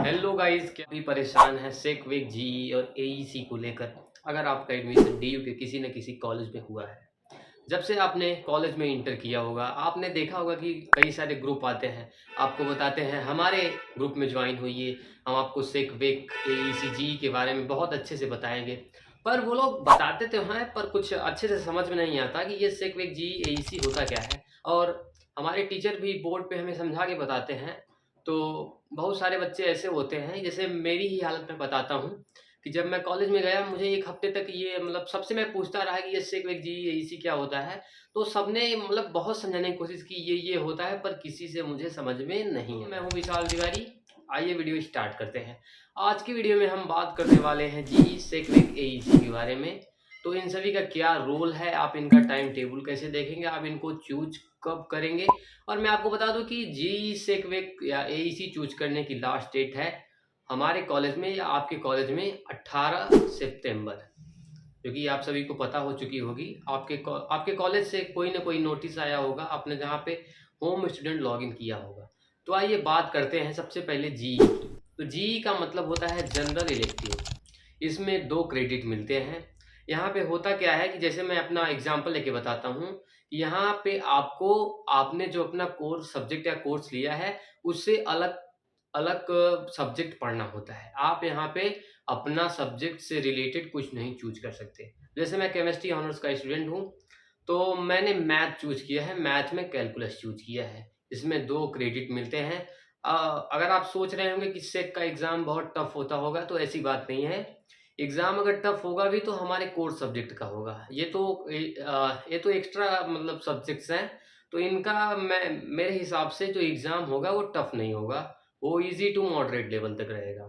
Hello guys, क्या भी परेशान है सेक वेक जी और एईसी को लेकर। अगर आपका एडमिशन डीयू के किसी न किसी कॉलेज में हुआ है, जब से आपने कॉलेज में इंटर किया होगा, आपने देखा होगा कि कई सारे ग्रुप आते हैं, आपको बताते हैं हमारे ग्रुप में ज्वाइन होइए, हम आपको सेक वेक एईसी जी के बारे में बहुत अच्छे से बताएंगे। पर वो लोग बताते तो हैं, पर कुछ अच्छे से समझ में नहीं आता कि ये सेक वेक जी एईसी होता क्या है। और हमारे टीचर भी बोर्ड पे हमें समझा के बताते हैं। तो बहुत सारे बच्चे ऐसे होते हैं, जैसे मेरी ही हालत मैं बताता हूँ कि जब मैं कॉलेज में गया, मुझे 1 हफ्ते तक ये मतलब सबसे मैं पूछता रहा कि ये सेक-वेक जी, ये इसी क्या होता है? तो सबने मतलब बहुत समझाने की कोशिश की, ये होता है, पर किसी से मुझे समझ में नहीं आया। मैं हूँ विशाल तिवारी, आइए वीडियो स्टार्ट करते हैं। आज की वीडियो में हम बात करने वाले हैं जी सेक-वेक एईसी के बारे में। तो इन सभी का क्या रोल है, आप इनका टाइम टेबल कैसे देखेंगे, आप इनको चूज़ कब करेंगे? और मैं आपको बता दूँ कि जी सेक-वेक या एईसी चूज़ करने की लास्ट डेट है हमारे कॉलेज में या आपके कॉलेज में 18 सितंबर, क्योंकि आप सभी को पता हो चुकी होगी। आपके कॉलेज से कोई न कोई नोटिस आया होगा, आपने जहाँ पे होम स्टूडेंट लॉगिन किया होगा। तो आइए बात करते हैं सबसे पहले जीई की। तो जीई का मतलब होता है जनरल इलेक्टिव। इसमें 2 क्रेडिट मिलते हैं। यहाँ पे होता क्या है कि जैसे मैं अपना एग्ज़ाम्पल लेके बताता हूँ। यहाँ पे आपको आपने जो अपना कोर्स सब्जेक्ट या कोर्स लिया है, उससे अलग अलग सब्जेक्ट पढ़ना होता है। आप यहाँ पे अपना सब्जेक्ट से रिलेटेड कुछ नहीं चूज़ कर सकते। जैसे मैं केमिस्ट्री ऑनर्स का स्टूडेंट हूँ, तो मैंने मैथ चूज़ किया है, मैथ में कैलकुलस चूज़ किया है। इसमें 2 क्रेडिट मिलते हैं। अ, अगर आप सोच रहे होंगे कि सेक का एग्ज़ाम बहुत टफ़ होता होगा, तो ऐसी बात नहीं है। एग्ज़ाम अगर टफ़ होगा भी तो हमारे कोर सब्जेक्ट का होगा। ये तो एक्स्ट्रा मतलब सब्जेक्ट्स हैं, तो इनका मैं मेरे हिसाब से जो एग्ज़ाम होगा वो टफ़ नहीं होगा, वो ईज़ी टू मॉडरेट लेवल तक रहेगा।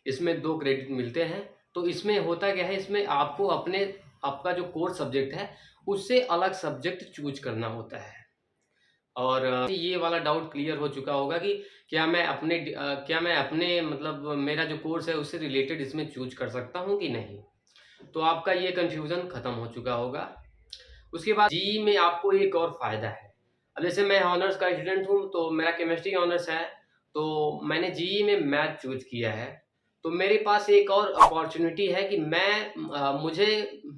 इसमें 2 क्रेडिट मिलते हैं। तो इसमें होता क्या है, इसमें आपको आपका जो कोर सब्जेक्ट है, उससे अलग सब्जेक्ट चूज़ करना होता है। और ये वाला डाउट क्लियर हो चुका होगा कि क्या मैं अपने मतलब मेरा जो कोर्स है उससे रिलेटेड इसमें चूज़ कर सकता हूँ कि नहीं? तो आपका ये कन्फ्यूज़न खत्म हो चुका होगा। उसके बाद जीई में आपको एक और फ़ायदा है। अब जैसे मैं ऑनर्स का स्टूडेंट हूँ, तो मेरा केमिस्ट्री ऑनर्स है, तो मैंने जीई में मैथ चूज़ किया है। तो मेरे पास एक और अपॉर्च्युनिटी है कि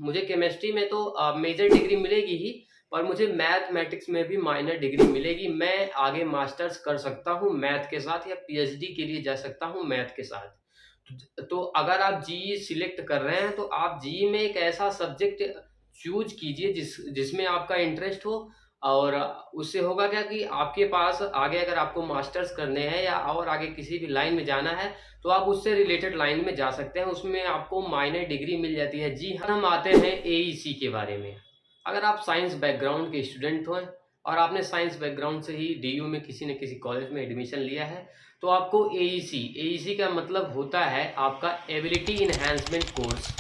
मुझे केमिस्ट्री में तो मेजर डिग्री मिलेगी ही, पर मुझे मैथमेटिक्स में भी माइनर डिग्री मिलेगी। मैं आगे मास्टर्स कर सकता हूँ मैथ के साथ, या पीएचडी के लिए जा सकता हूँ मैथ के साथ। तो अगर आप जीई सिलेक्ट कर रहे हैं, तो आप जीई में एक ऐसा सब्जेक्ट चूज़ कीजिए जिसमें आपका इंटरेस्ट हो। और उससे होगा क्या कि आपके पास आगे अगर आपको मास्टर्स करने हैं या और आगे किसी भी लाइन में जाना है, तो आप उससे रिलेटेड लाइन में जा सकते हैं। उसमें आपको माइनर डिग्री मिल जाती है। जी हाँ, हम आते हैं एईसी के बारे में। अगर आप साइंस बैकग्राउंड के स्टूडेंट हैं और आपने साइंस बैकग्राउंड से ही डीयू में किसी न किसी कॉलेज में एडमिशन लिया है, तो आपको एईसी का मतलब होता है आपका एबिलिटी इन्हांसमेंट कोर्स।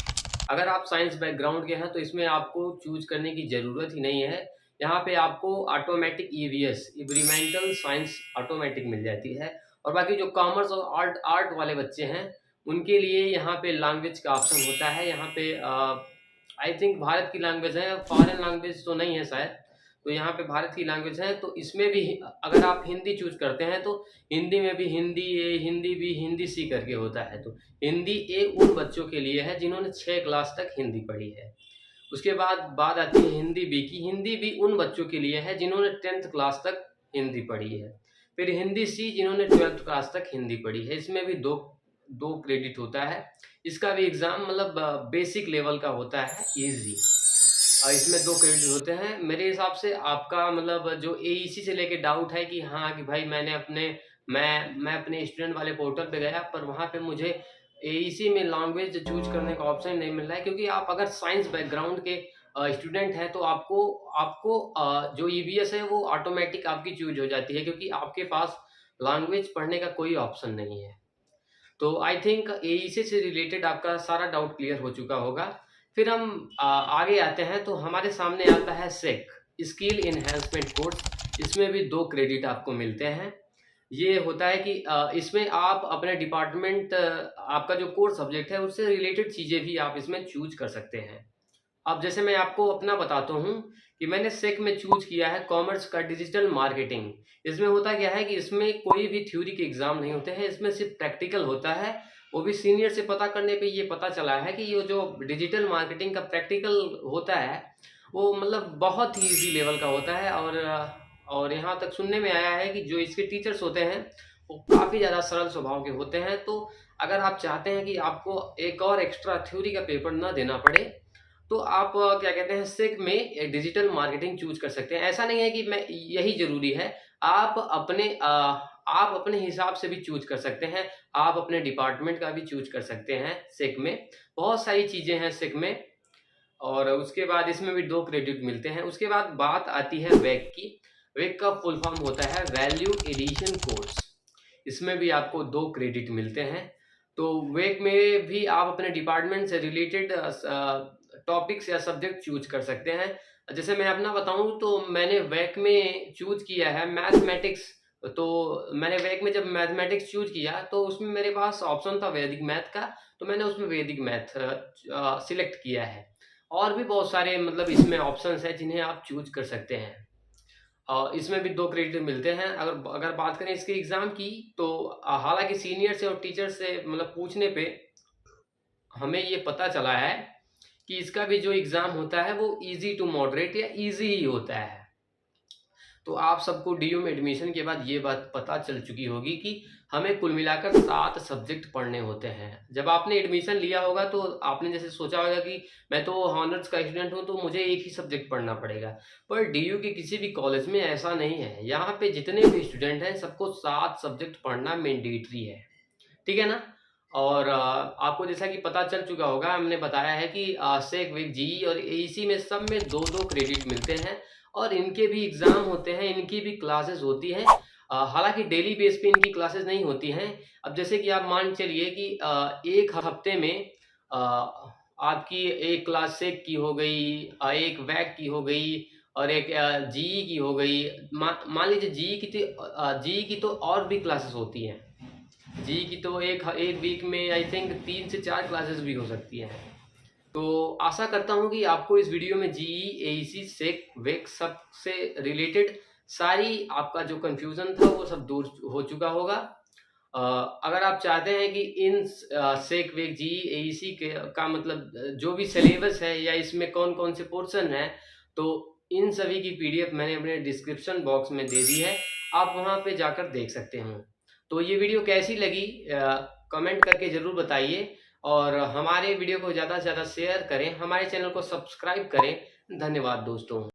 अगर आप साइंस बैकग्राउंड के हैं, तो इसमें आपको चूज़ करने की ज़रूरत ही नहीं है। यहाँ पे आपको ऑटोमैटिक ईवीएस एग्रीमेंटल साइंस ऑटोमैटिक मिल जाती है। और बाकी जो कॉमर्स और आर्ट आर्ट वाले बच्चे हैं, उनके लिए यहाँ पे लैंग्वेज का ऑप्शन होता है। यहाँ पे आई थिंक भारत की लैंग्वेज है, फॉरेन लैंग्वेज तो नहीं है शायद। तो यहाँ पे भारत की लैंग्वेज है, तो इसमें भी अगर आप हिंदी चूज़ करते हैं, तो हिंदी में भी हिंदी ए, हिंदी बी, हिंदी सी करके होता है। तो हिंदी ए उन बच्चों के लिए है जिन्होंने 6 क्लास तक हिंदी पढ़ी है। उसके बाद बात आती है हिंदी बी की। हिंदी बी उन बच्चों के लिए है जिन्होंने 10th क्लास तक हिंदी पढ़ी है। फिर हिंदी सी जिन्होंने 12th क्लास तक हिंदी पढ़ी है। इसमें भी 2 क्रेडिट होता है। इसका भी एग्ज़ाम मतलब बेसिक लेवल का होता है, ईज़ी। इसमें 2 क्रेडिट होते हैं। मेरे हिसाब से आपका मतलब जो एईसी से लेके डाउट है कि हाँ, कि भाई मैं अपने स्टूडेंट वाले पोर्टल पे गया, पर वहाँ पे मुझे एईसी में लैंग्वेज चूज़ करने का ऑप्शन नहीं मिल रहा है, क्योंकि आप अगर साइंस बैकग्राउंड के स्टूडेंट हैं, तो आपको आपको जो ईवीएस है वो ऑटोमैटिक आपकी चूज़ हो जाती है, क्योंकि आपके पास लैंग्वेज पढ़ने का कोई ऑप्शन नहीं है। तो आई थिंक एईसी से रिलेटेड आपका सारा डाउट क्लियर हो चुका होगा। फिर हम आगे आते हैं, तो हमारे सामने आता है सेक स्किल एनहांसमेंट कोर्स। इसमें भी 2 क्रेडिट आपको मिलते हैं। ये होता है कि इसमें आप अपने डिपार्टमेंट आपका जो कोर सब्जेक्ट है उससे रिलेटेड चीज़ें भी आप इसमें चूज़ कर सकते हैं। अब जैसे मैं आपको अपना बताता हूँ कि मैंने सेक में चूज किया है कॉमर्स का डिजिटल मार्केटिंग। इसमें होता क्या है कि इसमें कोई भी थ्योरी के एग्जाम नहीं होते हैं, इसमें सिर्फ प्रैक्टिकल होता है। वो भी सीनियर से पता करने पे ये पता चला है कि ये जो डिजिटल मार्केटिंग का प्रैक्टिकल होता है वो मतलब बहुत ही इजी लेवल का होता है। और यहाँ तक सुनने में आया है कि जो इसके टीचर्स होते हैं वो काफ़ी ज़्यादा सरल स्वभाव के होते हैं। तो अगर आप चाहते हैं कि आपको एक और एक्स्ट्रा थ्योरी का पेपर ना देना पड़े तो आप क्या कहते हैं सेक में डिजिटल मार्केटिंग चूज कर सकते हैं। ऐसा नहीं है कि मैं यही ज़रूरी है, आप अपने हिसाब से भी चूज कर सकते हैं। आप अपने डिपार्टमेंट का भी चूज कर सकते हैं सेक में। बहुत सारी चीज़ें हैं सेक में। और उसके बाद इसमें भी 2 क्रेडिट मिलते हैं। उसके बाद बात आती है वैक की। वैक का फुल फॉर्म होता है वैल्यू एडिशन कोर्स। इसमें भी आपको 2 क्रेडिट मिलते हैं। तो वैक में भी आप अपने डिपार्टमेंट से रिलेटेड टॉपिक्स या सब्जेक्ट चूज कर सकते हैं। जैसे मैं अपना बताऊं तो मैंने वैक में चूज किया है मैथमेटिक्स। तो मैंने वैक में जब मैथमेटिक्स चूज किया तो उसमें मेरे पास ऑप्शन था वैदिक मैथ का, तो मैंने उसमें वैदिक मैथ सिलेक्ट किया है। और भी बहुत सारे मतलब इसमें ऑप्शंस हैं जिन्हें आप चूज कर सकते हैं। इसमें भी 2 क्रेडिट मिलते हैं। अगर अगर बात करें इसके एग्ज़ाम की तो हालाँकि सीनियर से और टीचर से मतलब पूछने पे हमें ये पता चला है कि इसका भी जो एग्ज़ाम होता है वो ईज़ी टू मॉडरेट या ईज़ी ही होता है। तो आप सबको डीयू में एडमिशन के बाद ये बात पता चल चुकी होगी कि हमें कुल मिलाकर 7 सब्जेक्ट पढ़ने होते हैं। जब आपने एडमिशन लिया होगा तो आपने जैसे सोचा होगा कि मैं तो हॉनर्स का स्टूडेंट हूँ तो मुझे एक ही सब्जेक्ट पढ़ना पड़ेगा। पर डीयू के किसी भी कॉलेज में ऐसा नहीं है। यहाँ पे जितने भी स्टूडेंट हैं सबको 7 सब्जेक्ट पढ़ना मैंडेटरी है। ठीक है ना? और आपको जैसा कि पता चल चुका होगा, हमने बताया है कि सेक, विक, जेईई और एईसी में सब में 2-2 क्रेडिट मिलते हैं और इनके भी एग्ज़ाम होते हैं, इनकी भी क्लासेस होती हैं। हालाँकि डेली बेस पे इनकी क्लासेस नहीं होती हैं। अब जैसे कि आप मान चलिए कि 1 हफ्ते में आपकी एक क्लास सेक की हो गई, एक वैक की हो गई और एक जेईई की हो गई। मान लीजिए जेईई की तो और भी क्लासेस होती हैं। जी की तो एक वीक में आई थिंक 3 से 4 क्लासेस भी हो सकती हैं। तो आशा करता हूँ कि आपको इस वीडियो में जेईई, एईसी, सेक, वेक सब से रिलेटेड सारी आपका जो कन्फ्यूज़न था वो सब दूर हो चुका होगा। अगर आप चाहते हैं कि इन सेक, वेक, जेईई, एईसी के का मतलब जो भी सिलेबस है या इसमें कौन-कौन से पोर्शन हैं, तो इन सभी की पीडीएफ मैंने अपने डिस्क्रिप्शन बॉक्स में दे दी है। आप वहाँ पे जाकर देख सकते हैं। तो ये वीडियो कैसी लगी कमेंट करके ज़रूर बताइए और हमारे वीडियो को ज़्यादा से ज़्यादा शेयर करें, हमारे चैनल को सब्सक्राइब करें। धन्यवाद दोस्तों।